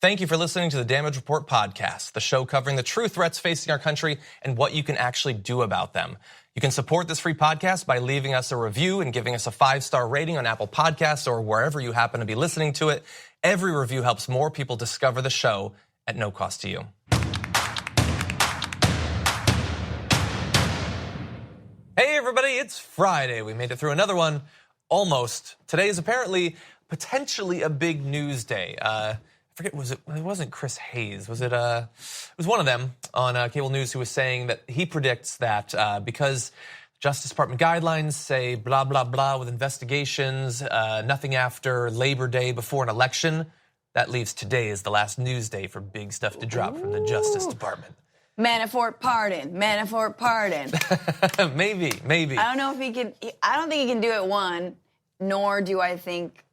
Thank you for listening to the Damage Report podcast, the show covering the true threats facing our country and what you can actually do about them. You can support this free podcast by leaving us a review and giving us a 5-star rating on Apple Podcasts or wherever you happen to be listening to it. Every review helps more people discover the show at no cost to you. Hey everybody, it's Friday. We made it through another one, almost. Today is apparently potentially a big news day. I forget, it wasn't Chris Hayes, was it? It was one of them on cable news who was saying that he predicts that because Justice Department guidelines say blah, blah, blah with investigations, nothing after Labor Day before an election, that leaves today as the last news day for big stuff to drop from the Justice Department. Manafort pardon, Manafort pardon. Maybe. I don't know if he can, I don't think he can do it one, nor do I think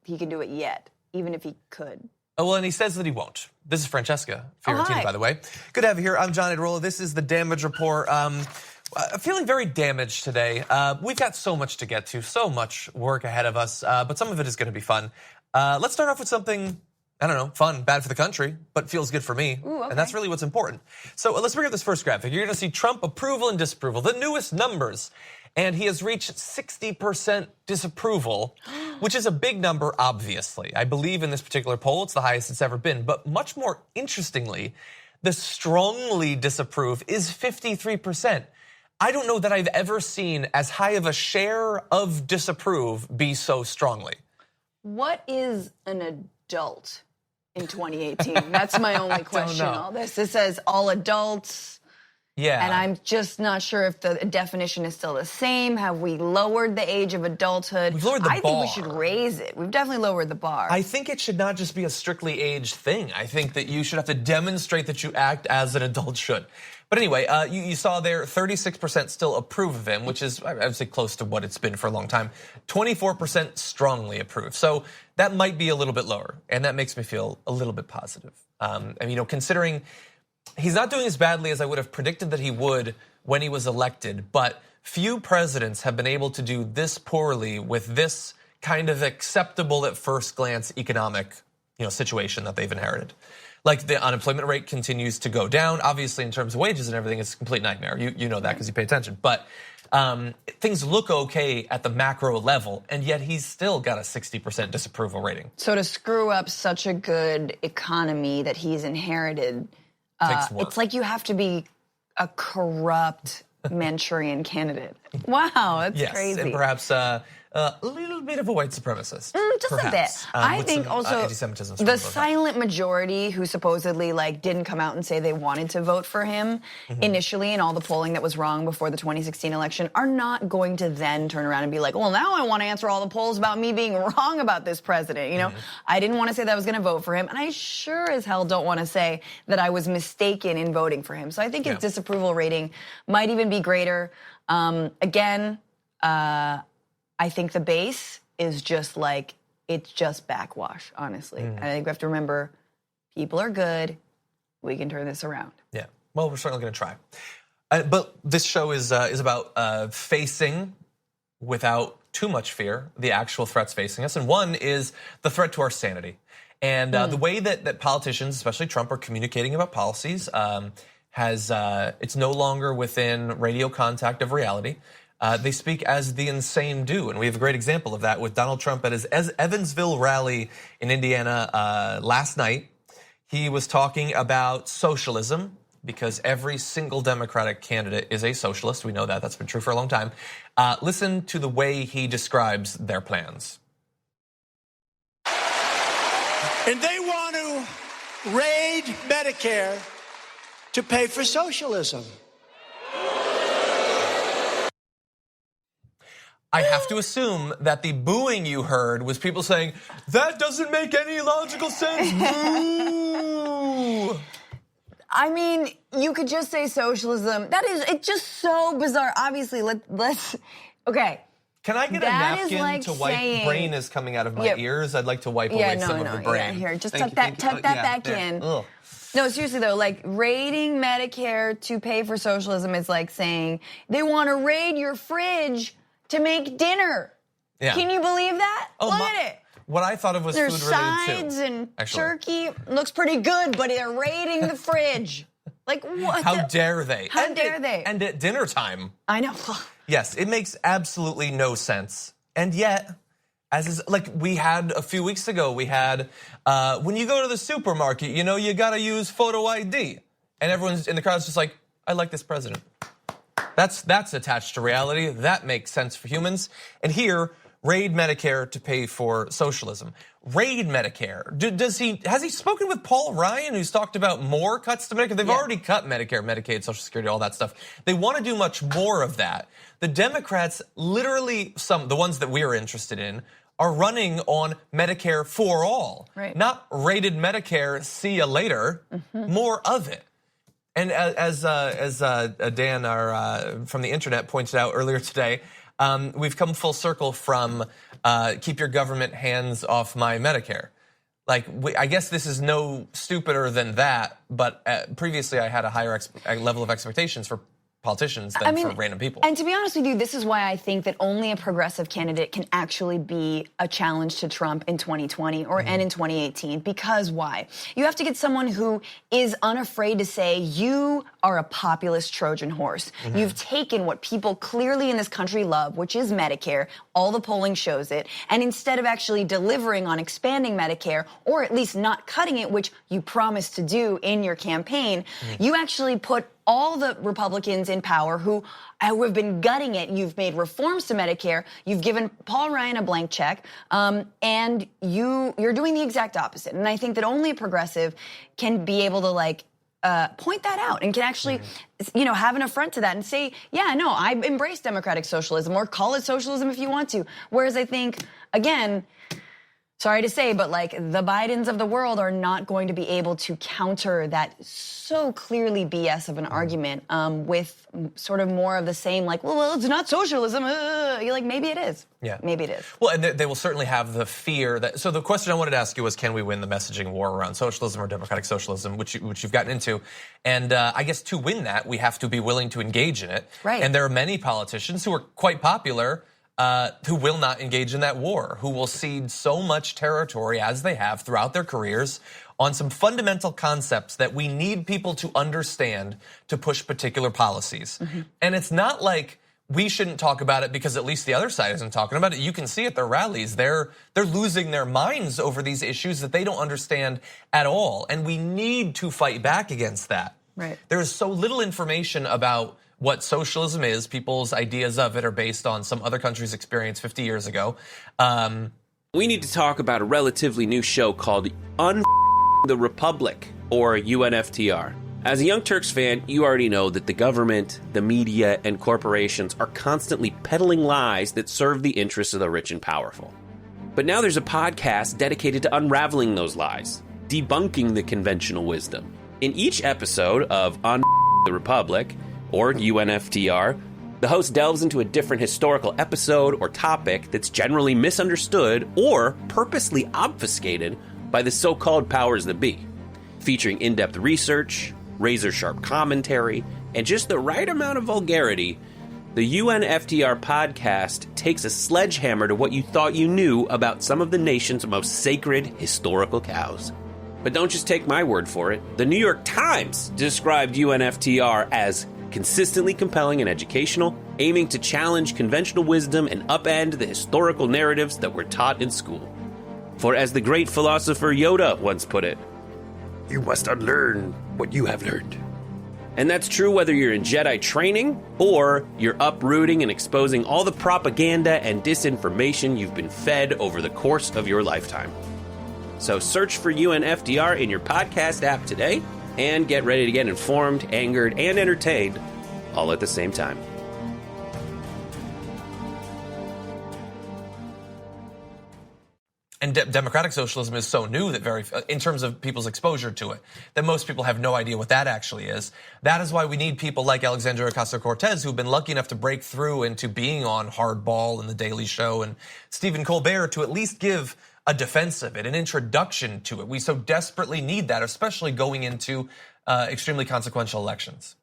he can do it yet, even if he could. Oh, well, and he says that he won't. This is Francesca Fiorentini, by the way. Good to have you here. I'm John Edrola. This is the Damage Report. Feeling very damaged today. We've got so much to get to, so much work ahead of us, but some of it is going to be fun. Let's start off with something, I don't know, fun, bad for the country, but feels good for me. Ooh, okay. And that's really what's important. So let's bring up this first graphic. You're going to see Trump approval and disapproval, the newest numbers. And he has reached 60% disapproval, which is a big number, obviously. I believe in this particular poll, it's the highest it's ever been. But much more interestingly, the strongly disapprove is 53%. I don't know that I've ever seen as high of a share of disapprove be so strongly. What is an adult in 2018? That's my only question. All this says all adults. Yeah. And I'm just not sure if the definition is still the same. Have we lowered the age of adulthood? We've lowered the bar. I think we should raise it. We've definitely lowered the bar. I think it should not just be a strictly age thing. I think that you should have to demonstrate that you act as an adult should. But anyway, you saw there 36% still approve of him, which is, I would say, close to what it's been for a long time. 24% strongly approve. So that might be a little bit lower, and that makes me feel a little bit positive. Considering he's not doing as badly as I would have predicted that he would when he was elected, but few presidents have been able to do this poorly with this kind of acceptable at first glance economic, situation that they've inherited. Like the unemployment rate continues to go down. Obviously, in terms of wages and everything, it's a complete nightmare. You know that because you pay attention. But things look okay at the macro level, and yet he's still got a 60% disapproval rating. So to screw up such a good economy that he's inherited, it's like you have to be a corrupt Manchurian candidate. Wow, that's crazy. And perhaps a little bit of a white supremacist. Just a bit. I think also the silent majority who supposedly didn't come out and say they wanted to vote for him initially in all the polling that was wrong before the 2016 election are not going to then turn around and be like, well, now I want to answer all the polls about me being wrong about this president. I didn't want to say that I was going to vote for him, and I sure as hell don't want to say that I was mistaken in voting for him. So I think his disapproval rating might even be greater. I think the base is just it's just backwash, honestly. I think we have to remember, people are good. We can turn this around. Yeah, well, we're certainly going to try. But this show is about facing, without too much fear, the actual threats facing us. And one is the threat to our sanity. And the way that politicians, especially Trump, are communicating about policies it's no longer within radio contact of reality. They speak as the insane do, and we have a great example of that with Donald Trump at his Evansville rally in Indiana last night. He was talking about socialism because every single Democratic candidate is a socialist. We know that. That's been true for a long time. Listen to the way he describes their plans. And they want to raid Medicare to pay for socialism. I have to assume that the booing you heard was people saying, that doesn't make any logical sense, boo! I mean, you could just say socialism. It's just so bizarre. Obviously, let's, okay. Can I get a napkin to wipe? Brain is coming out of my ears. I'd like to wipe away some of the brain. Yeah, here, just tuck that back in. Ugh. No, seriously though, raiding Medicare to pay for socialism is like saying they want to raid your fridge to make dinner. Yeah. Can you believe that? Oh, Look at it. what I thought of was There's food related too. There's sides and turkey. Looks pretty good, but they're raiding the fridge. Like what? How dare they? How dare they? And at dinner time. I know. Yes, it makes absolutely no sense. And yet, as is, like we had a few weeks ago, we had when you go to the supermarket, you know, you gotta use photo ID, and everyone's in the crowd's just like, I like this president. That's attached to reality. That makes sense for humans. And here, raid Medicare to pay for socialism. Raid Medicare. Has he spoken with Paul Ryan, who's talked about more cuts to Medicare? They've already cut Medicare, Medicaid, Social Security, all that stuff. They want to do much more of that. The Democrats, literally the ones that we're interested in, are running on Medicare for all. Right. Not raided Medicare, see you later, more of it. And as Dan, from the internet, pointed out earlier today, we've come full circle from keep your government hands off my Medicare. Like, I guess this is no stupider than that, but previously I had a higher level of expectations for politicians than for random people. And to be honest with you, this is why I think that only a progressive candidate can actually be a challenge to Trump in 2020 and in 2018. Because why? You have to get someone who is unafraid to say, you are a populist Trojan horse. You've taken what people clearly in this country love, which is Medicare. All the polling shows it. And instead of actually delivering on expanding Medicare, or at least not cutting it, which you promised to do in your campaign, you actually put all the Republicans in power who have been gutting it. You've made reforms to Medicare. You've given Paul Ryan a blank check, and you're doing the exact opposite. And I think that only a progressive can be able to point that out and can actually, have an affront to that and say, yeah, no, I embrace democratic socialism, or call it socialism if you want to. Whereas I think, again, sorry to say, but the Bidens of the world are not going to be able to counter that so clearly BS of an argument with sort of more of the same, well, it's not socialism. You're like, maybe it is. Yeah. Maybe it is. Well, and they will certainly have the fear that, so the question I wanted to ask you was, can we win the messaging war around socialism or democratic socialism, which you've gotten into? And I guess to win that, we have to be willing to engage in it. Right. And there are many politicians who are quite popular who will not engage in that war, who will cede so much territory as they have throughout their careers on some fundamental concepts that we need people to understand to push particular policies. And it's not like we shouldn't talk about it because at least the other side isn't talking about it. You can see at their rallies, they're losing their minds over these issues that they don't understand at all. And we need to fight back against that. Right. There is so little information about what socialism is. People's ideas of it are based on some other country's experience 50 years ago. We need to talk about a relatively new show called the Republic, or UNFTR. As a Young Turks fan, you already know that the government, the media, and corporations are constantly peddling lies that serve the interests of the rich and powerful. But now there's a podcast dedicated to unraveling those lies, debunking the conventional wisdom. In each episode of the Republic, or UNFTR, the host delves into a different historical episode or topic that's generally misunderstood or purposely obfuscated by the so-called powers that be, featuring in-depth research, razor-sharp commentary, and just the right amount of vulgarity. The UNFTR podcast takes a sledgehammer to what you thought you knew about some of the nation's most sacred historical cows. But don't just take my word for it. The New York Times described UNFTR as consistently compelling and educational, aiming to challenge conventional wisdom and upend the historical narratives that were taught in school. For as the great philosopher Yoda once put it, you must unlearn what you have learned. And that's true whether you're in Jedi training or you're uprooting and exposing all the propaganda and disinformation you've been fed over the course of your lifetime. So search for UNFTR in your podcast app today and get ready to get informed, angered, and entertained all at the same time. And democratic socialism is so new that in terms of people's exposure to it, that most people have no idea what that actually is. That is why we need people like Alexandria Ocasio-Cortez, who've been lucky enough to break through into being on Hardball and The Daily Show, and Stephen Colbert, to at least give a defense of it, an introduction to it. We so desperately need that, especially going into extremely consequential elections.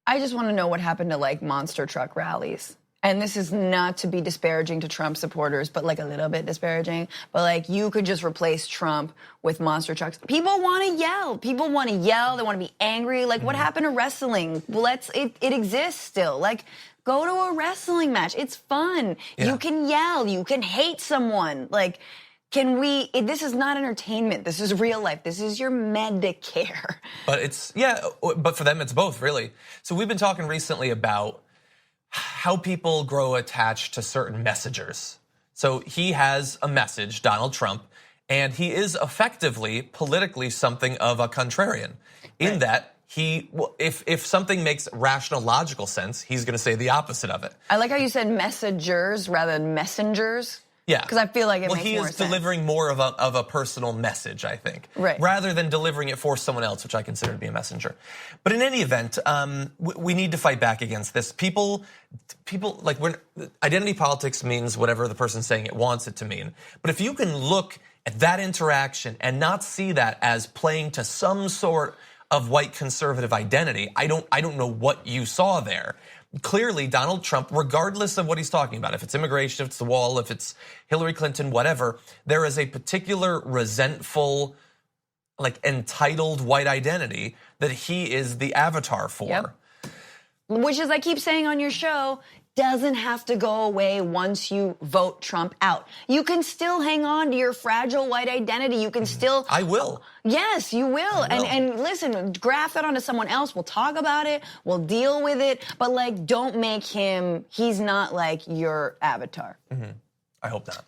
I just want to know what happened to monster truck rallies. and this is not to be disparaging to Trump supporters, but like a little bit disparaging, but like you could just replace Trump with monster trucks. People want to yell. People want to yell. They want to be angry. Like what happened to wrestling? It exists still. Like go to a wrestling match. It's fun. Yeah. You can yell. You can hate someone. Like, this is not entertainment. This is real life. This is your Medicare. But but for them, it's both, really. So we've been talking recently about how people grow attached to certain messengers. So he has a message, Donald Trump, and he is effectively, politically, something of a contrarian in that if something makes rational, logical sense, he's going to say the opposite of it. I like how you said messengers rather than messengers. Yeah, because I feel like it makes more sense. Well, he is delivering more of a personal message, I think, rather than delivering it for someone else, which I consider to be a messenger. But in any event, we need to fight back against this. People like identity politics means whatever the person saying it wants it to mean. But if you can look at that interaction and not see that as playing to some sort of white conservative identity, I don't know what you saw there. Clearly, Donald Trump, regardless of what he's talking about, if it's immigration, if it's the wall, if it's Hillary Clinton, whatever, there is a particular resentful, like entitled white identity that he is the avatar for. Yep. Which, as I keep saying on your show, doesn't have to go away once you vote Trump out. You can still hang on to your fragile white identity. You can still... I will. Yes, you will. And listen, graft that onto someone else. We'll talk about it. We'll deal with it. But like, don't make him... He's not like your avatar. I hope not.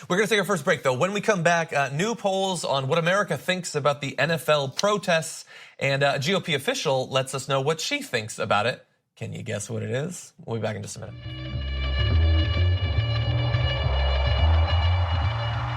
We're going to take our first break, though. When we come back, new polls on what America thinks about the NFL protests. And a GOP official lets us know what she thinks about it. Can you guess what it is? We'll be back in just a minute.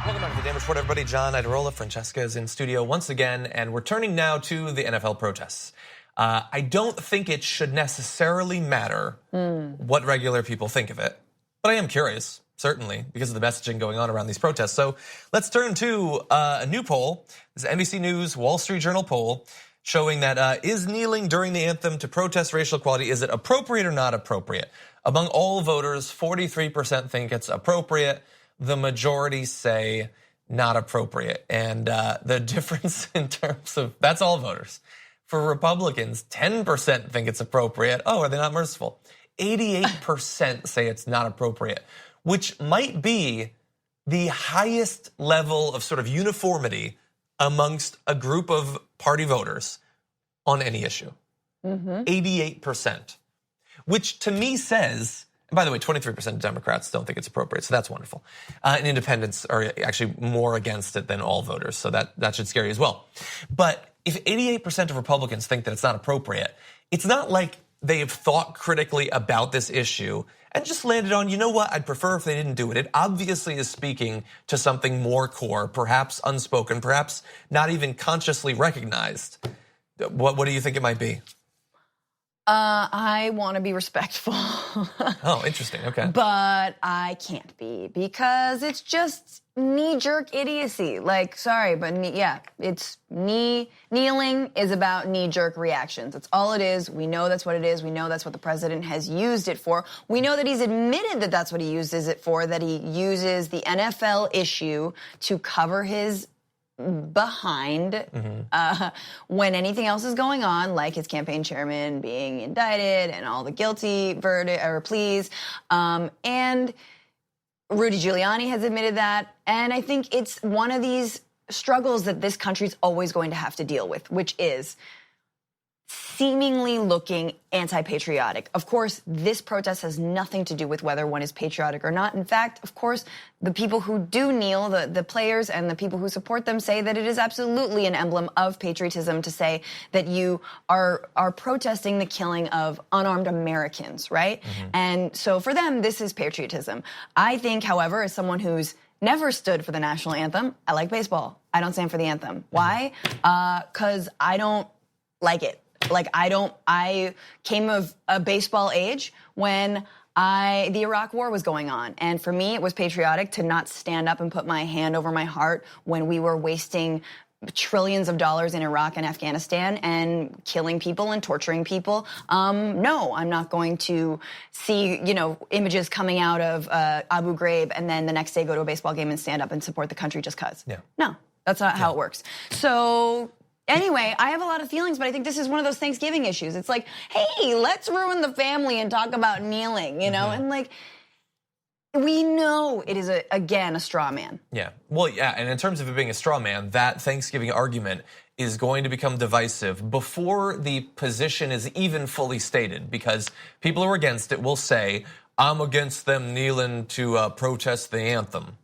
Welcome back to the Damage Report, everybody. John Idarola, Francesca is in studio once again, and we're turning now to the NFL protests. I don't think it should necessarily matter what regular people think of it, but I am curious, certainly, because of the messaging going on around these protests. So let's turn to a new poll. This is NBC News Wall Street Journal poll, showing that is kneeling during the anthem to protest racial equality, is it appropriate or not appropriate? Among all voters, 43% think it's appropriate. The majority say not appropriate. And the difference in terms of, that's all voters. For Republicans, 10% think it's appropriate. Oh, are they not merciful? 88% say it's not appropriate, which might be the highest level of sort of uniformity amongst a group of party voters on any issue. 88%, which to me says, and by the way, 23% of Democrats don't think it's appropriate, so that's wonderful. And independents are actually more against it than all voters, so that should scare you as well. But if 88% of Republicans think that it's not appropriate, it's not like they have thought critically about this issue and just landed on, you know what, I'd prefer if they didn't do it. It obviously is speaking to something more core, perhaps unspoken, perhaps not even consciously recognized. What do you think it might be? I want to be respectful. Oh, interesting, okay. But I can't be because it's just knee-jerk idiocy. Like, sorry, but it's kneeling is about knee-jerk reactions. That's all it is. We know that's what it is. We know that's what the president has used it for. We know that he's admitted that that's what he uses it for, that he uses the NFL issue to cover his behind when anything else is going on, like his campaign chairman being indicted and all the guilty verdict or pleas. And Rudy Giuliani has admitted that. And I think it's one of these struggles that this country's always going to have to deal with, which is seemingly looking anti-patriotic. Of course, this protest has nothing to do with whether one is patriotic or not. In fact, of course, the people who do kneel, the players and the people who support them say that it is absolutely an emblem of patriotism to say that you are protesting the killing of unarmed Americans, right? And so for them, this is patriotism. I think, however, as someone who's never stood for the national anthem, I like baseball. I don't stand for the anthem. Why? 'Cause I don't like it. Like, I came of a baseball age when the Iraq War was going on. And for me, it was patriotic to not stand up and put my hand over my heart when we were wasting trillions of dollars in Iraq and Afghanistan and killing people and torturing people. No, I'm not going to see, images coming out of Abu Ghraib and then the next day go to a baseball game and stand up and support the country just cause. Yeah. No, that's not how it works. So anyway, I have a lot of feelings, but I think this is one of those Thanksgiving issues. It's like, hey, let's ruin the family and talk about kneeling, and like, we know it is, again, a straw man. Yeah, well, yeah, and in terms of it being a straw man, that Thanksgiving argument is going to become divisive before the position is even fully stated, because people who are against it will say, I'm against them kneeling to protest the anthem,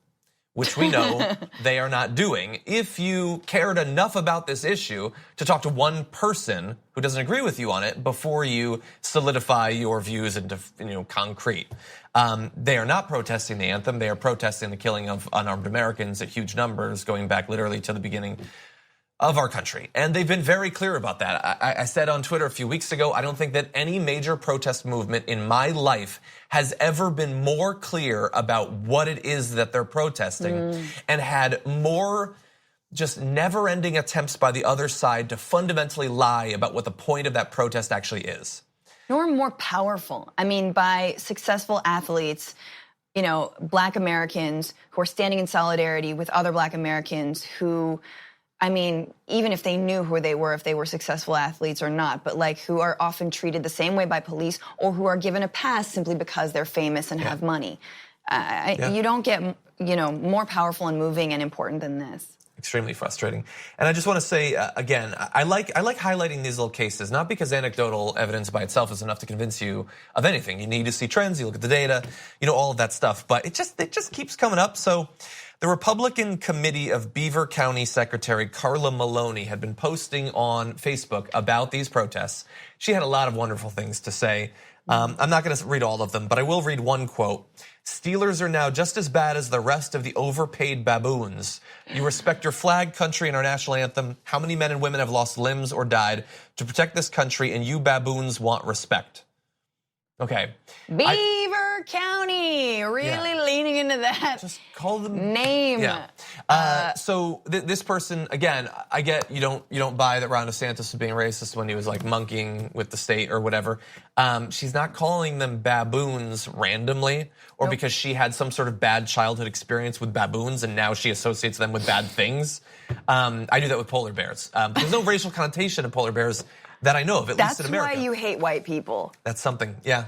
which we know they are not doing. If you cared enough about this issue to talk to one person who doesn't agree with you on it before you solidify your views into concrete. They are not protesting the anthem. They are protesting the killing of unarmed Americans at huge numbers, going back literally to the beginning of our country. And they've been very clear about that. I said on Twitter a few weeks ago, I don't think that any major protest movement in my life has ever been more clear about what it is that they're protesting and had more just never-ending attempts by the other side to fundamentally lie about what the point of that protest actually is. Nor more powerful. I mean, by successful athletes, Black Americans who are standing in solidarity with other Black Americans who, I mean, even if they knew who they were, if they were successful athletes or not, but like who are often treated the same way by police or who are given a pass simply because they're famous and have money. You don't get, more powerful and moving and important than this. Extremely frustrating. And I just want to say, again, I like highlighting these little cases, not because anecdotal evidence by itself is enough to convince you of anything. You need to see trends, you look at the data, all of that stuff. But it just keeps coming up. So the Republican Committee of Beaver County Secretary Carla Maloney had been posting on Facebook about these protests. She had a lot of wonderful things to say. I'm not going to read all of them, but I will read one quote. Steelers are now just as bad as the rest of the overpaid baboons. You respect your flag, country, and our national anthem. How many men and women have lost limbs or died to protect this country, and you baboons want respect? Okay. Beaver County, really leaning into that. Just call them name. Yeah. So this person, again, I get you don't buy that Ron DeSantis was being racist when he was like monkeying with the state or whatever. She's not calling them baboons randomly or because she had some sort of bad childhood experience with baboons and now she associates them with bad things. I do that with polar bears. There's no racial connotation of polar bears that I know of, at least in America. That's why you hate white people. That's something, yeah.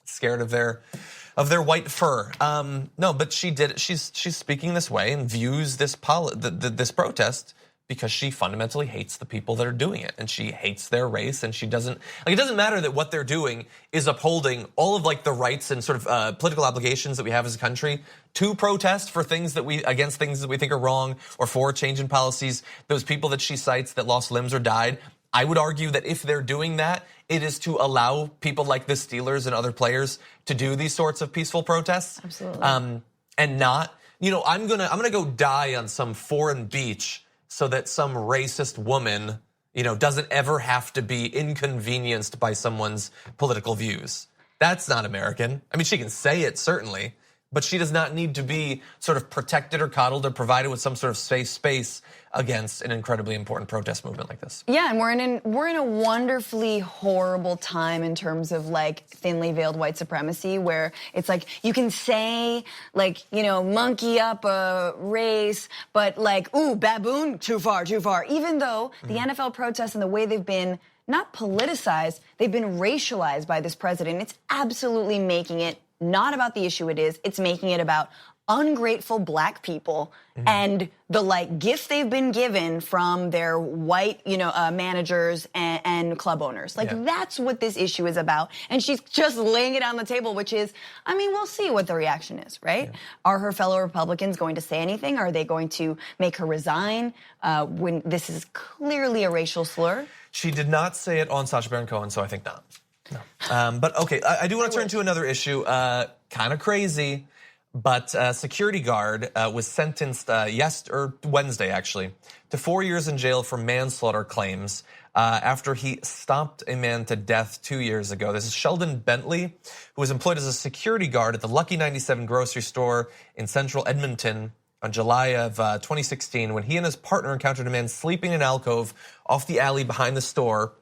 Scared of their white fur. No, but she did it. She's speaking this way and views this protest because she fundamentally hates the people that are doing it, and she hates their race, and she doesn't like. It doesn't matter that what they're doing is upholding all of like the rights and sort of political obligations that we have as a country to protest for things that against things that we think are wrong or for change in policies. Those people that she cites that lost limbs or died. I would argue that if they're doing that, it is to allow people like the Steelers and other players to do these sorts of peaceful protests. Absolutely. And not, I'm gonna go die on some foreign beach so that some racist woman, doesn't ever have to be inconvenienced by someone's political views. That's not American. I mean, she can say it certainly, but she does not need to be sort of protected or coddled or provided with some sort of safe space against an incredibly important protest movement like this. Yeah, and we're in a wonderfully horrible time in terms of like thinly veiled white supremacy, where it's like you can say like monkey up a race, but like ooh baboon too far. Even though the NFL protests and the way they've been not politicized, they've been racialized by this president. It's absolutely making it not about the issue it is. It's making it about ungrateful Black people and the like gifts they've been given from their white, managers and club owners. Like that's what this issue is about. And she's just laying it on the table, which is, I mean, we'll see what the reaction is, right? Yeah. Are her fellow Republicans going to say anything? Are they going to make her resign when this is clearly a racial slur? She did not say it on Sacha Baron Cohen, so I think not. No. But okay, I do want to turn to another issue, kind of crazy. But a security guard was sentenced Wednesday, actually, to 4 years in jail for manslaughter claims after he stomped a man to death 2 years ago. This is Sheldon Bentley, who was employed as a security guard at the Lucky 97 grocery store in central Edmonton on July of 2016 when he and his partner encountered a man sleeping in an alcove off the alley behind the store.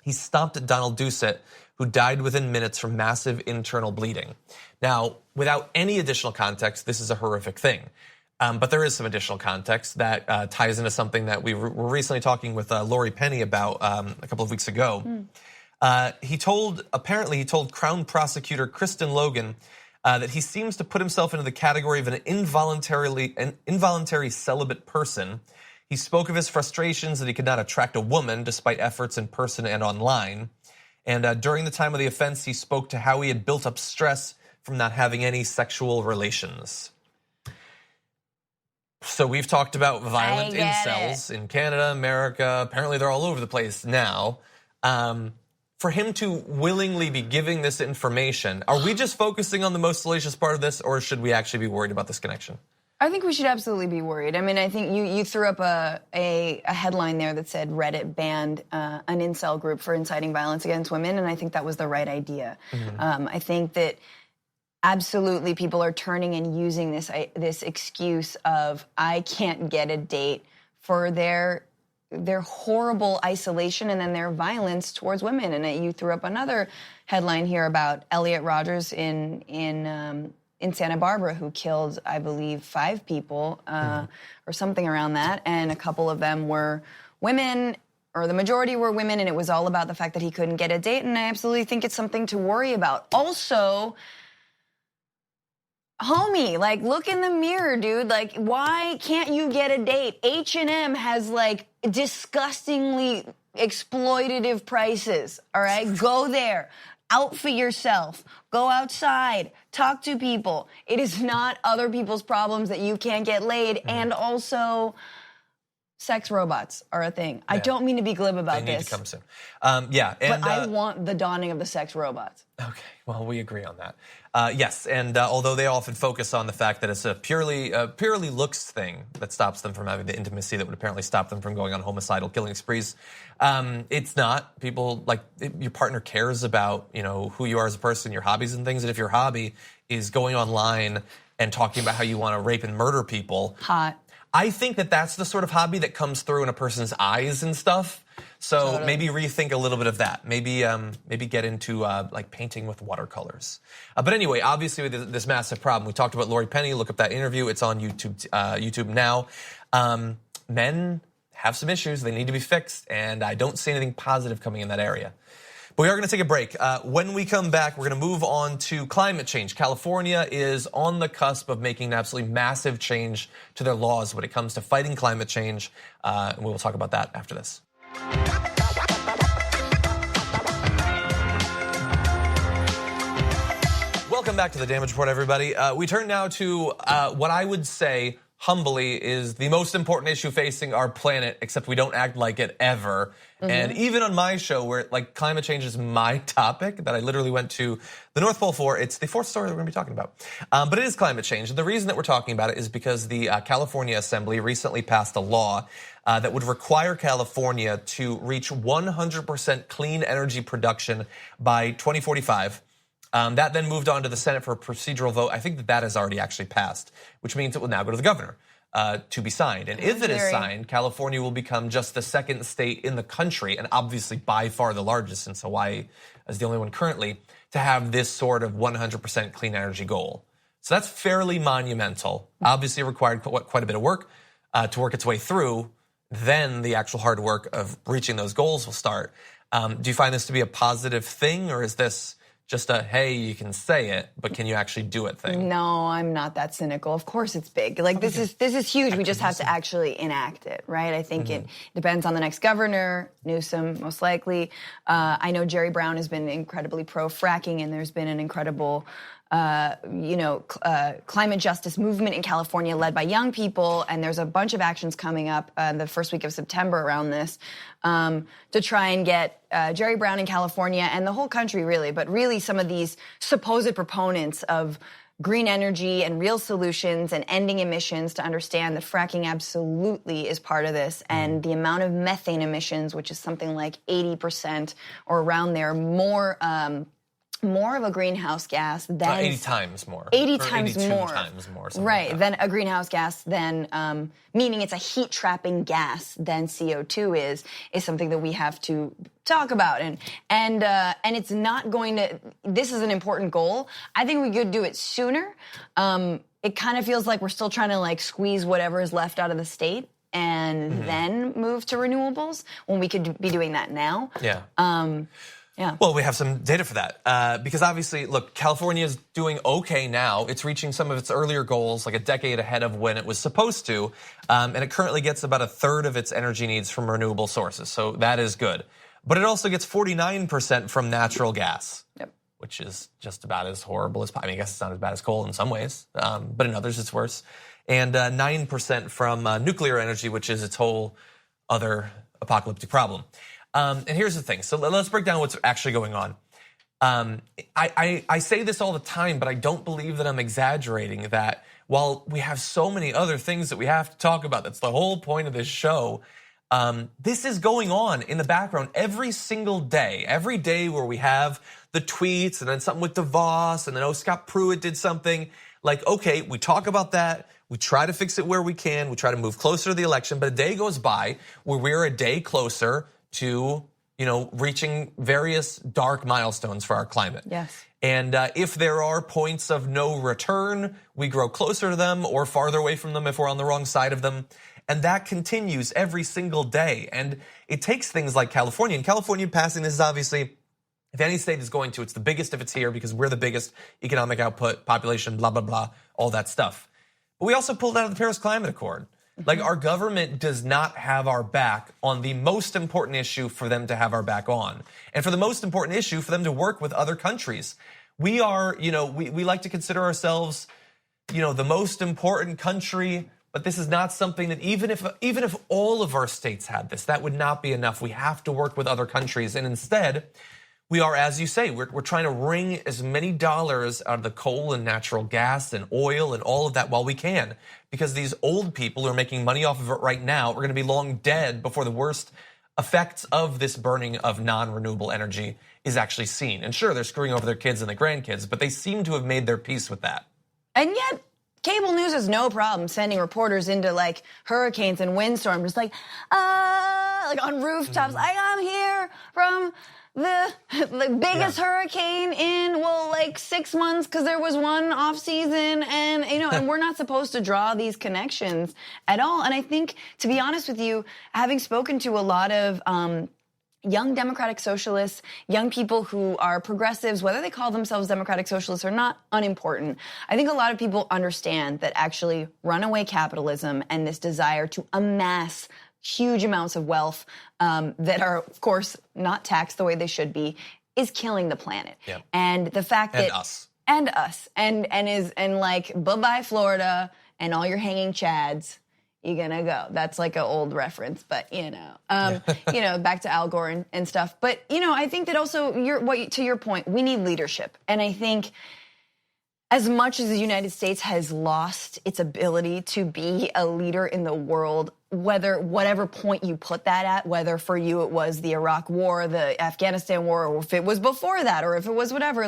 He stomped at Donald Doucette, who died within minutes from massive internal bleeding. Now, without any additional context, this is a horrific thing. But there is some additional context that ties into something that we were recently talking with Lori Penny about a couple of weeks ago. Apparently he told Crown Prosecutor Kristen Logan that he seems to put himself into the category of an involuntary celibate person. He spoke of his frustrations that he could not attract a woman despite efforts in person and online. And during the time of the offense, he spoke to how he had built up stress from not having any sexual relations. So we've talked about violent incels in Canada, America. Apparently they're all over the place now. For him to willingly be giving this information, are we just focusing on the most salacious part of this, or should we actually be worried about this connection? I think we should absolutely be worried. I mean, I think you threw up a headline there that said Reddit banned an incel group for inciting violence against women, and I think that was the right idea. I think that absolutely people are turning and using this excuse of I can't get a date for their horrible isolation and then their violence towards women. And you threw up another headline here about Elliot Rogers in Santa Barbara who killed, I believe, 5 people or something around that. And a couple of them were women, or the majority were women, and it was all about the fact that he couldn't get a date. And I absolutely think it's something to worry about. Also, homie, like, look in the mirror, dude. Like, why can't you get a date? H&M has, like, disgustingly exploitative prices, all right? Go there. Outfit yourself. Go outside. Talk to people. It is not other people's problems that you can't get laid. And also, sex robots are a thing. Yeah. I don't mean to be glib about this. They need to come soon. Yeah. And, but I want the dawning of the sex robots. Okay, well, we agree on that. Yes, and although they often focus on the fact that it's a purely looks thing that stops them from having the intimacy that would apparently stop them from going on homicidal killing sprees, it's not. People, like, your partner cares about, who you are as a person, your hobbies and things, and if your hobby is going online and talking about how you want to rape and murder people. Hot. I think that that's the sort of hobby that comes through in a person's eyes and stuff. So totally. Maybe rethink a little bit of that. Maybe get into like painting with watercolors. But anyway, obviously with this massive problem, we talked about Lori Penny. Look up that interview. It's on YouTube now. Men have some issues. They need to be fixed, and I don't see anything positive coming in that area. But we are going to take a break. When we come back, we're going to move on to climate change. California is on the cusp of making an absolutely massive change to their laws when it comes to fighting climate change. And we will talk about that after this. Welcome back to the Damage Report, everybody. We turn now to what I would say, humbly, is the most important issue facing our planet, except we don't act like it ever. And even on my show, where like climate change is my topic that I literally went to the North Pole for, it's the 4th story that we're going to be talking about. But it is climate change. And the reason that we're talking about it is because the California Assembly recently passed a law that would require California to reach 100% clean energy production by 2045. That then moved on to the Senate for a procedural vote. I think that has already actually passed, which means it will now go to the governor to be signed. And if it is signed, California will become just the 2nd state in the country, and obviously by far the largest, since Hawaii is the only one currently, to have this sort of 100% clean energy goal. So that's fairly monumental. Obviously it required quite a bit of work to work its way through. Then the actual hard work of reaching those goals will start. Do you find this to be a positive thing, or is this just a, hey, you can say it, but can you actually do it thing? No, I'm not that cynical. Of course it's big. Like, this is huge. We just have to actually enact it, right? I think it depends on the next governor, Newsom, most likely. I know Jerry Brown has been incredibly pro-fracking, and there's been an incredible climate justice movement in California led by young people, and there's a bunch of actions coming up the first week of September around this to try and get Jerry Brown in California and the whole country really, but really some of these supposed proponents of green energy and real solutions and ending emissions to understand that fracking absolutely is part of this, and the amount of methane emissions, which is something like 80% or around there, more more of a greenhouse gas than 80 times more. 80 times 82 more. times more. Right, like than a greenhouse gas, than meaning it's a heat trapping gas than CO2 is something that we have to talk about. And it's not going to, this is an important goal. I think we could do it sooner. It kind of feels like we're still trying to like squeeze whatever is left out of the state and then move to renewables when we could be doing that now. Yeah. Yeah. Well, we have some data for that because obviously, look, California is doing okay now. It's reaching some of its earlier goals, like a decade ahead of when it was supposed to, and it currently gets about a third of its energy needs from renewable sources. So that is good, but it also gets 49% from natural gas, which is just about as horrible as. I mean, I guess it's not as bad as coal in some ways, but in others it's worse. And 9% from nuclear energy, which is its whole other apocalyptic problem. And here's the thing. So let's break down what's actually going on. I say this all the time, but I don't believe that I'm exaggerating that while we have so many other things that we have to talk about, that's the whole point of this show, this is going on in the background every single day. Every day where we have the tweets and then something with DeVos and then Scott Pruitt did something. Like, okay, we talk about that. We try to fix it where we can. We try to move closer to the election. But a day goes by where we're a day closer to, reaching various dark milestones for our climate. Yes. And if there are points of no return, we grow closer to them or farther away from them if we're on the wrong side of them. And that continues every single day. And it takes things like California. And California passing this is obviously, if any state is going to, it's the biggest if it's here because we're the biggest economic output, population, blah, blah, blah, all that stuff. But we also pulled out of the Paris Climate Accord. Like our government does not have our back on the most important issue for them to have our back on. And for the most important issue for them to work with other countries. We are, we like to consider ourselves, the most important country, but this is not something that even if all of our states had this, that would not be enough. We have to work with other countries. And instead, we are, as you say, we're trying to wring as many dollars out of the coal and natural gas and oil and all of that while we can. Because these old people who are making money off of it right now are going to be long dead before the worst effects of this burning of non-renewable energy is actually seen. And sure, they're screwing over their kids and their grandkids, but they seem to have made their peace with that. And yet, cable news has no problem sending reporters into like hurricanes and windstorms, just like on rooftops. I'm here from the biggest hurricane in 6 months because there was one off season and and we're not supposed to draw these connections at all. And I think, to be honest with you, having spoken to a lot of young democratic socialists, young people who are progressives, whether they call themselves democratic socialists or not, unimportant. I think a lot of people understand that actually runaway capitalism and this desire to amass huge amounts of wealth that are, of course, not taxed the way they should be, is killing the planet. Yep. And the fact that and bye-bye Florida and all your hanging chads, you're gonna go. That's like an old reference, but back to Al Gore and stuff. But I think that also to your point, we need leadership, and I think, as much as the United States has lost its ability to be a leader in the world, whatever point you put that at, whether for you it was the Iraq War, the Afghanistan War, or if it was before that, or if it was whatever,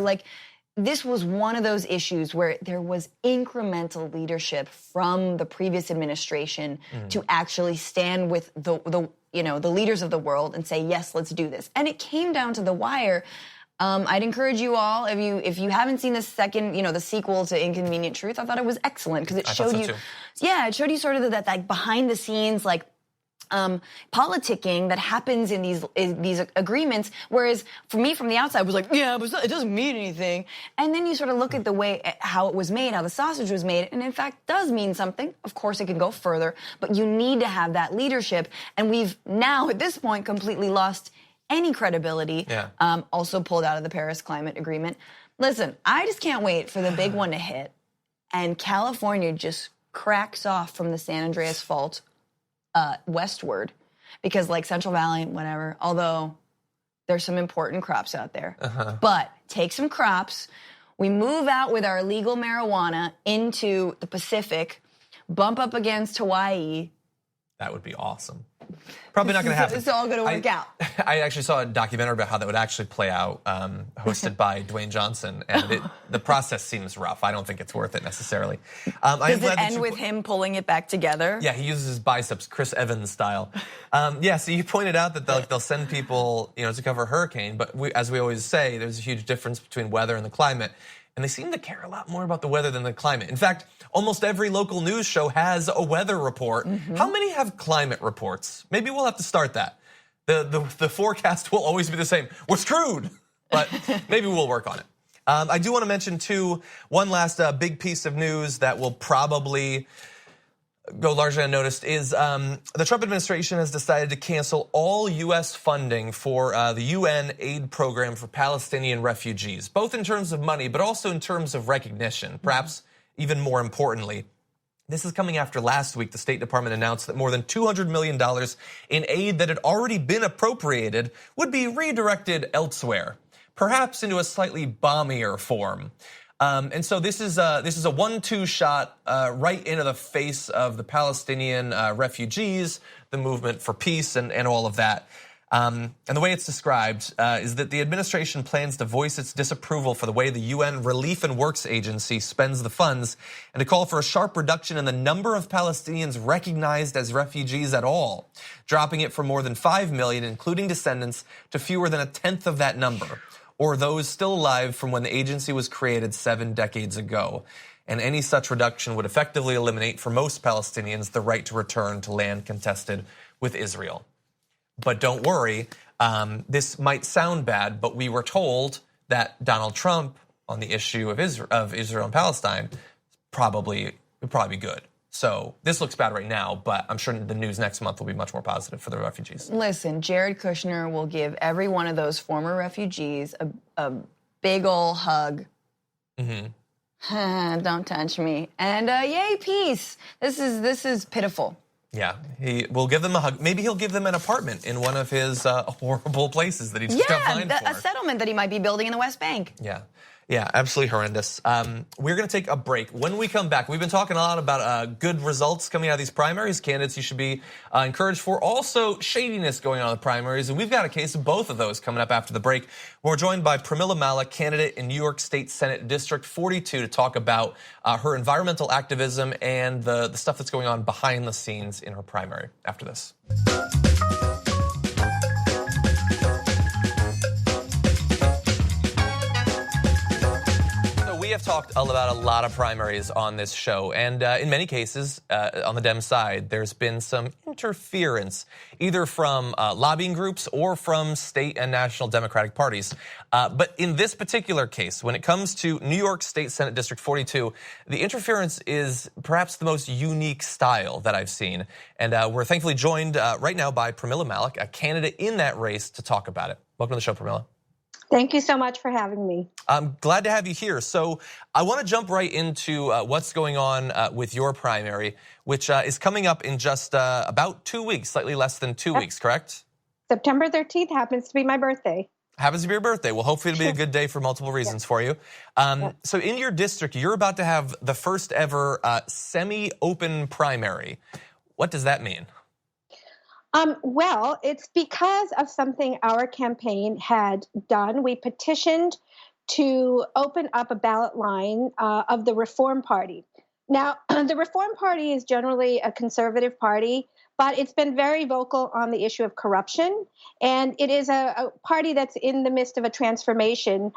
this was one of those issues where there was incremental leadership from the previous administration to actually stand with the leaders of the world and say, yes, let's do this. And it came down to the wire. I'd encourage you all, if you haven't seen the second, the sequel to Inconvenient Truth, I thought it was excellent because it showed you, it showed you sort of that like behind the scenes, politicking that happens in these agreements. Whereas for me from the outside, I was like, yeah, but it doesn't mean anything. And then you sort of look at the way how it was made, how the sausage was made, and in fact does mean something. Of course, it can go further, but you need to have that leadership. And we've now at this point completely lost any credibility. Also pulled out of the Paris Climate Agreement. Listen, I just can't wait for the big one to hit and California just cracks off from the San Andreas Fault westward, because Central Valley, whatever, although there's some important crops out there. But take some crops, we move out with our legal marijuana into the Pacific, bump up against Hawaii. That would be awesome. Probably not going to happen. It's all going to work out. I actually saw a documentary about how that would actually play out, hosted by Dwayne Johnson, and the process seems rough. I don't think it's worth it necessarily. Does it end with him pulling it back together? Yeah, he uses his biceps, Chris Evans style. Yeah, so you pointed out that they'll send people, to cover a hurricane, but as we always say, there's a huge difference between weather and the climate. And they seem to care a lot more about the weather than the climate. In fact, almost every local news show has a weather report. How many have climate reports? Maybe we'll have to start that. The forecast will always be the same. We're screwed, but maybe we'll work on it. I do want to mention too, one last big piece of news that will probably go largely unnoticed is the Trump administration has decided to cancel all U.S. funding for the UN aid program for Palestinian refugees, both in terms of money, but also in terms of recognition, perhaps even more importantly. This is coming after last week, the State Department announced that more than $200 million in aid that had already been appropriated would be redirected elsewhere, perhaps into a slightly balmier form. And so this is a 1-2 shot right into the face of the Palestinian refugees, the movement for peace, and all of that. And the way it's described is that the administration plans to voice its disapproval for the way the UN Relief and Works Agency spends the funds, and to call for a sharp reduction in the number of Palestinians recognized as refugees at all, dropping it from more than 5 million, including descendants, to fewer than a tenth of that number, or those still alive from when the agency was created 7 decades ago. And any such reduction would effectively eliminate for most Palestinians the right to return to land contested with Israel. But don't worry, this might sound bad, but we were told that Donald Trump on the issue of Israel and Palestine would probably be good. So this looks bad right now, but I'm sure the news next month will be much more positive for the refugees. Listen, Jared Kushner will give every one of those former refugees a big ol' hug. Don't touch me. And yay, peace. This is pitiful. Yeah, he will give them a hug. Maybe he'll give them an apartment in one of his horrible places that he just got fined for. A settlement that he might be building in the West Bank. Yeah, absolutely horrendous. We're going to take a break. When we come back, we've been talking a lot about good results coming out of these primaries, candidates you should be encouraged for. Also, shadiness going on in the primaries, and we've got a case of both of those coming up after the break. We're joined by Pramilla Malick, candidate in New York State Senate District 42, to talk about her environmental activism and the stuff that's going on behind the scenes in her primary after this. We have talked about a lot of primaries on this show, and in many cases, on the Dem side, there's been some interference, either from lobbying groups or from state and national Democratic parties. But in this particular case, when it comes to New York State Senate District 42, the interference is perhaps the most unique style that I've seen. And we're thankfully joined right now by Pramilla Malick, a candidate in that race, to talk about it. Welcome to the show, Pramilla. Thank you so much for having me. I'm glad to have you here. So I want to jump right into what's going on with your primary, which is coming up in just about 2 weeks, slightly less than 2 weeks, correct? September 13th happens to be my birthday. Happens to be your birthday. Well, hopefully it'll be a good day for multiple reasons for you. So in your district, you're about to have the first ever semi-open primary. What does that mean? Well, it's because of something our campaign had done. We petitioned to open up a ballot line of the Reform Party. Now, the Reform Party is generally a conservative party, but it's been very vocal on the issue of corruption. And it is a party that's in the midst of a transformation,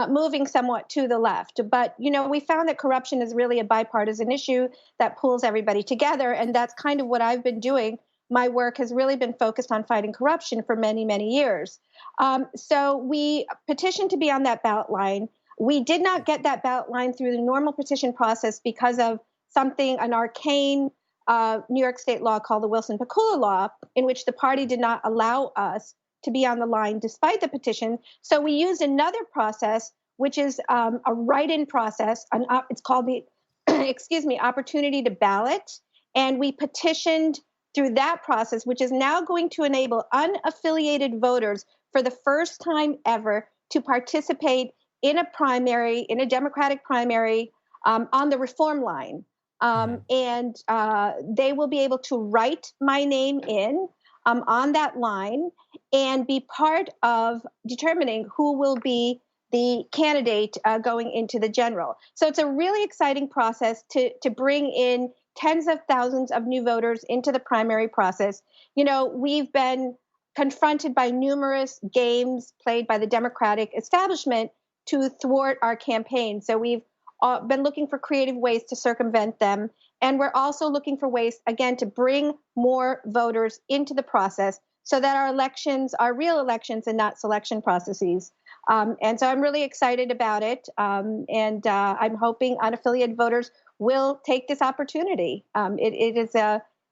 moving somewhat to the left. But, we found that corruption is really a bipartisan issue that pulls everybody together. And that's kind of what I've been doing. My work has really been focused on fighting corruption for many, many years. So we petitioned to be on that ballot line. We did not get that ballot line through the normal petition process because of an arcane New York State law called the Wilson-Pakula law, in which the party did not allow us to be on the line despite the petition. So we used another process, which is a write-in process. It's called the, opportunity to ballot. And we petitioned through that process, which is now going to enable unaffiliated voters for the first time ever to participate in a primary, in a Democratic primary, on the reform line. And they will be able to write my name in. on that line and be part of determining who will be the candidate going into the general. So it's a really exciting process to bring in tens of thousands of new voters into the primary process. You know, we've been confronted by numerous games played by the Democratic establishment to thwart our campaign. So we've been looking for creative ways to circumvent them. And we're also looking for ways, again, to bring more voters into the process so that our elections are real elections and not selection processes. And so I'm really excited about it. And I'm hoping unaffiliated voters will take this opportunity. It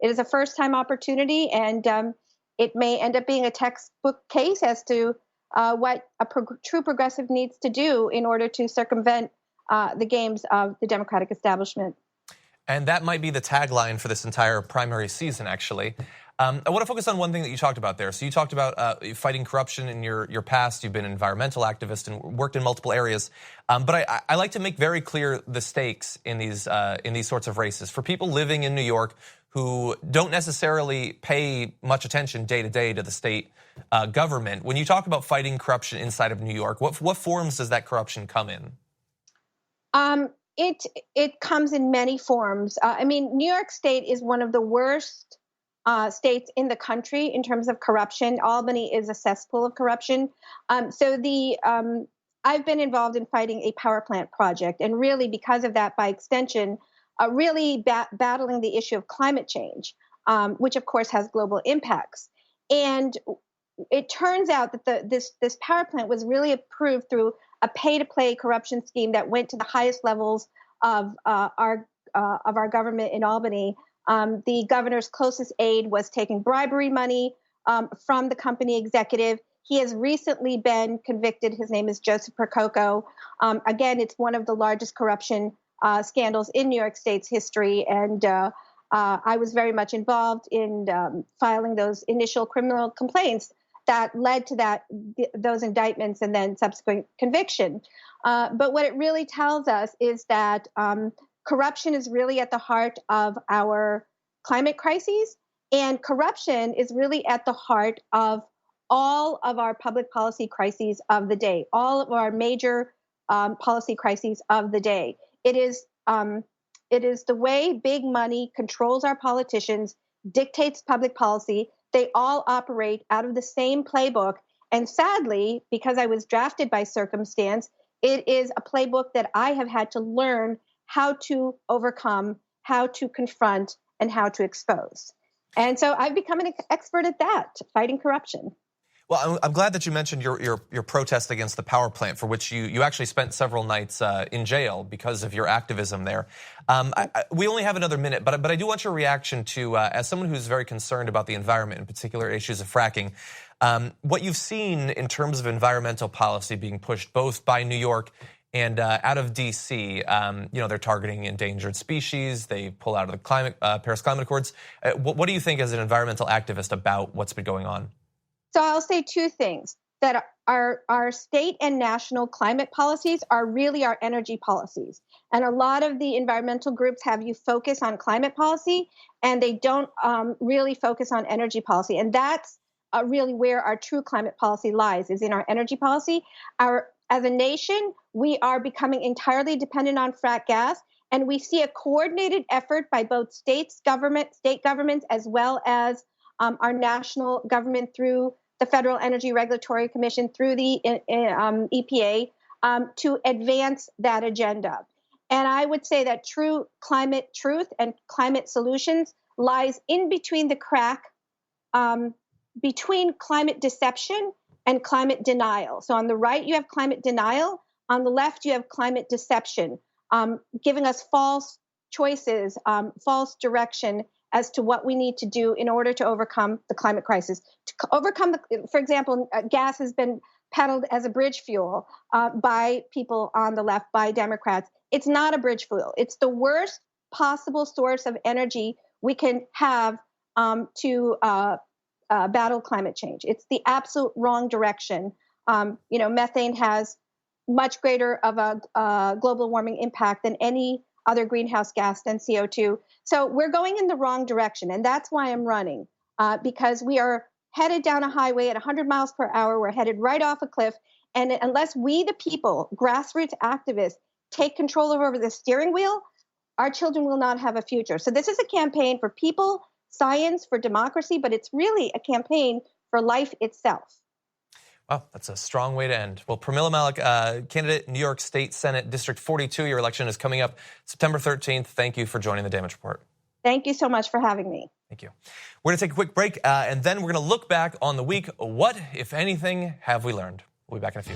is a first-time opportunity, and it may end up being a textbook case as to what a true progressive needs to do in order to circumvent the games of the Democratic establishment. And that might be the tagline for this entire primary season, actually. I want to focus on one thing that you talked about there. So you talked about fighting corruption in your past. You've been an environmental activist and worked in multiple areas. But I like to make very clear the stakes in these sorts of races. For people living in New York who don't necessarily pay much attention day to day to the state government, when you talk about fighting corruption inside of New York, what forms does that corruption come in? It comes in many forms. I mean, New York State is one of the worst states in the country in terms of corruption. Albany is a cesspool of corruption. I've been involved in fighting a power plant project, and really because of that, by extension, really battling the issue of climate change, which of course has global impacts. And it turns out that this power plant was really approved through a pay-to-play corruption scheme that went to the highest levels of our government in Albany. The governor's closest aide was taking bribery money from the company executive. He has recently been convicted. His name is Joseph Percoco. Again, it's one of the largest corruption scandals in New York State's history, and I was very much involved in filing those initial criminal complaints that led to those indictments and then subsequent conviction. But what it really tells us is that corruption is really at the heart of our climate crises, and corruption is really at the heart of all of our public policy crises of the day, all of our major policy crises of the day. It is the way big money controls our politicians, dictates public policy. They all operate out of the same playbook. And sadly, because I was drafted by circumstance, it is a playbook that I have had to learn how to overcome, how to confront, and how to expose. And so I've become an expert at that, fighting corruption. Well, I'm glad that you mentioned your protest against the power plant, for which you actually spent several nights in jail because of your activism there. We only have another minute, but I do want your reaction to, as someone who's very concerned about the environment, in particular issues of fracking, what you've seen in terms of environmental policy being pushed both by New York and out of D.C. They're targeting endangered species. They pull out of the Paris Climate Accords. What do you think as an environmental activist about what's been going on? So I'll say two things, that our state and national climate policies are really our energy policies. And a lot of the environmental groups have you focus on climate policy, and they don't really focus on energy policy. And that's really where our true climate policy lies, is in our energy policy. As a nation, we are becoming entirely dependent on frack gas, and we see a coordinated effort by both state governments, as well as our national government through the Federal Energy Regulatory Commission, through the EPA, to advance that agenda. And I would say that true climate truth and climate solutions lies in between the crack between climate deception and climate denial. So on the right, you have climate denial. On the left, you have climate deception, giving us false choices, false direction as to what we need to do in order to overcome the climate crisis. To overcome, for example, gas has been peddled as a bridge fuel by people on the left, by Democrats. It's not a bridge fuel. It's the worst possible source of energy we can have to battle climate change. It's the absolute wrong direction. Methane has much greater of a global warming impact than any other greenhouse gas than CO2. So we're going in the wrong direction, and that's why I'm running. because we are headed down a highway at 100 miles per hour. We're headed right off a cliff. And unless we, the people, grassroots activists, take control over the steering wheel, our children will not have a future. So this is a campaign for people, science, for democracy, but it's really a campaign for life itself. Wow, that's a strong way to end. Well, Pramilla Malick, candidate New York State Senate District 42, your election is coming up September 13th. Thank you for joining the Damage Report. Thank you so much for having me. Thank you. We're going to take a quick break, and then we're going to look back on the week. What, if anything, have we learned? We'll be back in a few.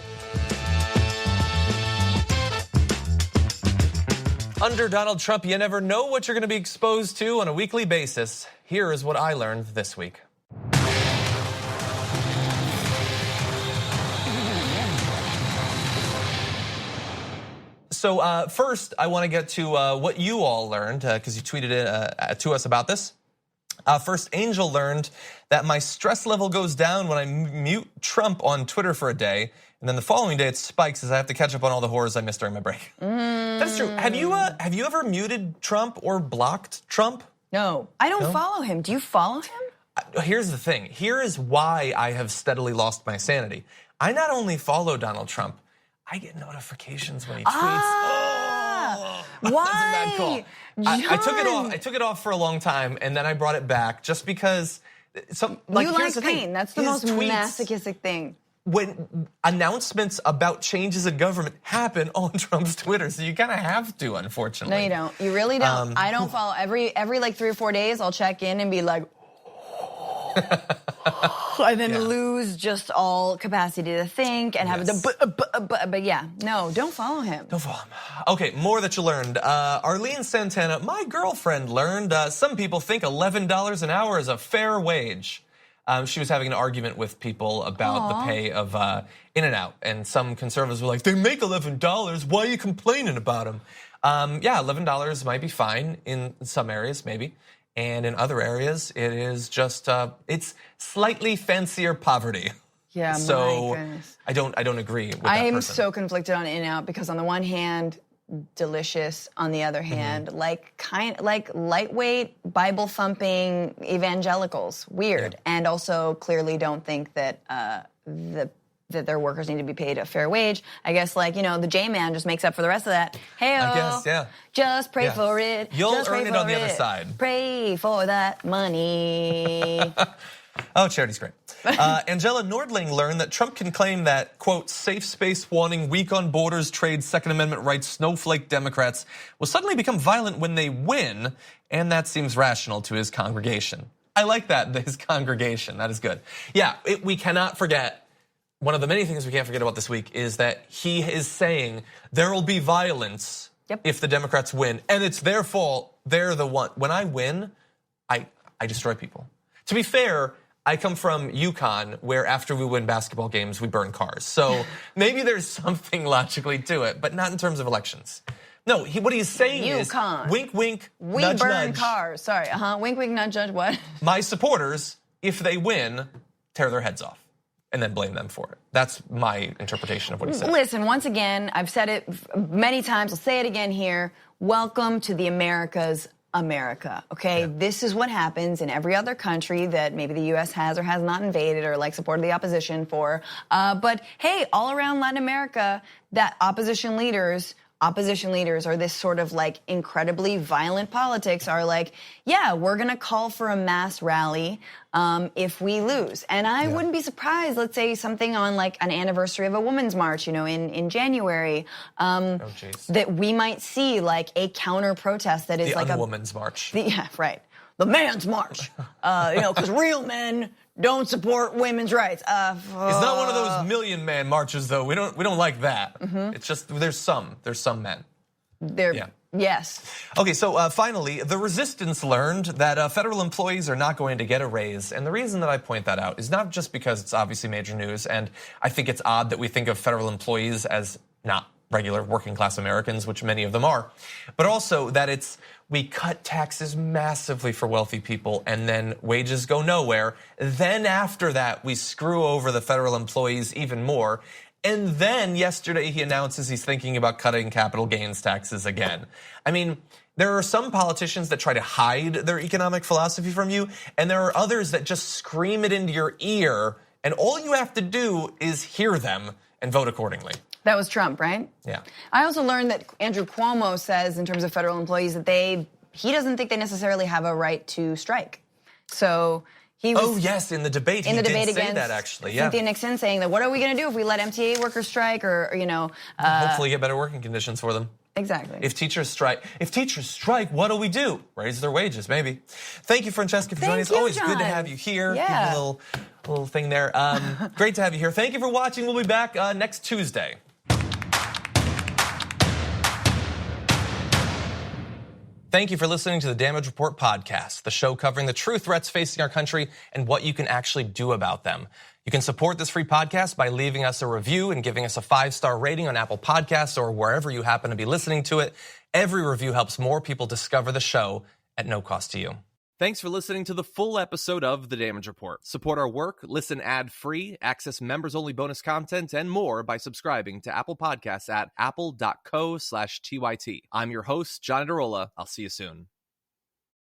Under Donald Trump, you never know what you're going to be exposed to on a weekly basis. Here is what I learned this week. So first, I want to get to what you all learned, because you tweeted it to us about this. First, Angel learned that my stress level goes down when I mute Trump on Twitter for a day, and then the following day it spikes as I have to catch up on all the horrors I missed during my break. That's true. Have you ever muted Trump or blocked Trump? No, I don't follow him. Do you follow him? Here's the thing. Here is why I have steadily lost my sanity. I not only follow Donald Trump, I get notifications when he tweets. Why? That's a bad call. I took it off for a long time, and then I brought it back just because. You like pain. That's the most masochistic thing. When announcements about changes in government happen on Trump's Twitter, so you kind of have to, unfortunately. No, you don't. You really don't. I don't follow. Every like 3 or 4 days, I'll check in and be like, and then lose just all capacity to think and have but yeah, no, don't follow him. Don't follow him. Okay, more that you learned. Arlene Santana, my girlfriend, learned some people think $11 an hour is a fair wage. She was having an argument with people about the pay of In-N-Out, and some conservatives were like, they make $11, why are you complaining about them? Yeah, $11 might be fine in some areas, maybe. And in other areas, it is just, it's slightly fancier poverty. Yeah, so my goodness. I don't agree with that I am person. so conflicted on In-N-Out because on the one hand, delicious. On the other hand, like lightweight, Bible thumping evangelicals. Weird, and also clearly don't think that that their workers need to be paid a fair wage. I guess the J-Man just makes up for the rest of that. Hey, I guess, yeah. Just pray for it. You'll just earn it on the other side. Pray for that money. Oh, charity's great. Angela Nordling learned that Trump can claim that, quote, safe space wanting, weak on borders, trade, Second Amendment rights, snowflake Democrats will suddenly become violent when they win, and that seems rational to his congregation. I like that, his congregation. That is good. Yeah, we cannot forget. One of the many things we can't forget about this week is that he is saying there will be violence if the Democrats win, and it's their fault. They're the one. When I win, I destroy people. To be fair, I come from Yukon, where after we win basketball games, we burn cars. So maybe there's something logically to it, but not in terms of elections. No, what he's saying is, wink, wink, we nudge, burn nudge. Cars. Sorry, wink, wink, nudge, nudge. What? My supporters, if they win, tear their heads off and then blame them for it. That's my interpretation of what he said. Listen, once again, I've said it many times. I'll say it again here. Welcome to the America's America, okay? Yeah. This is what happens in every other country that maybe the U.S. has or has not invaded or supported the opposition for. But hey, all around Latin America, that opposition leaders or this sort of incredibly violent politics are yeah, we're gonna call for a mass rally if we lose. And I wouldn't be surprised, let's say something on an anniversary of a women's march, in January, that we might see a counter protest that is a woman's march. Yeah, right. The man's march, because real men don't support women's rights. It's not one of those million man marches, though. We don't like that. It's just there's some men. Yes. Okay, so finally, the resistance learned that federal employees are not going to get a raise, and the reason that I point that out is not just because it's obviously major news, and I think it's odd that we think of federal employees as not regular working class Americans, which many of them are, but also that we cut taxes massively for wealthy people and then wages go nowhere. Then after that, we screw over the federal employees even more. And then yesterday he announces he's thinking about cutting capital gains taxes again. I mean, There are some politicians that try to hide their economic philosophy from you, and there are others that just scream it into your ear, and all you have to do is hear them and vote accordingly. That was Trump, right? Yeah. I also learned that Andrew Cuomo says, in terms of federal employees, that he doesn't think they necessarily have a right to strike. So he was. Oh yes, in the debate, he did say that actually. Yeah. Cynthia Nixon saying that, what are we going to do if we let MTA workers strike, or hopefully get better working conditions for them. Exactly. If teachers strike, what do we do? Raise their wages, maybe. Thank you, Francesca, for joining us. Always good to have you here. Yeah. Give a little thing there. Great to have you here. Thank you for watching. We'll be back next Tuesday. Thank you for listening to the Damage Report podcast, the show covering the true threats facing our country and what you can actually do about them. You can support this free podcast by leaving us a review and giving us a 5-star rating on Apple Podcasts or wherever you happen to be listening to it. Every review helps more people discover the show at no cost to you. Thanks for listening to the full episode of The Damage Report. Support our work, listen ad-free, access members-only bonus content, and more by subscribing to Apple Podcasts at apple.co/TYT. I'm your host, John Adarola. I'll see you soon.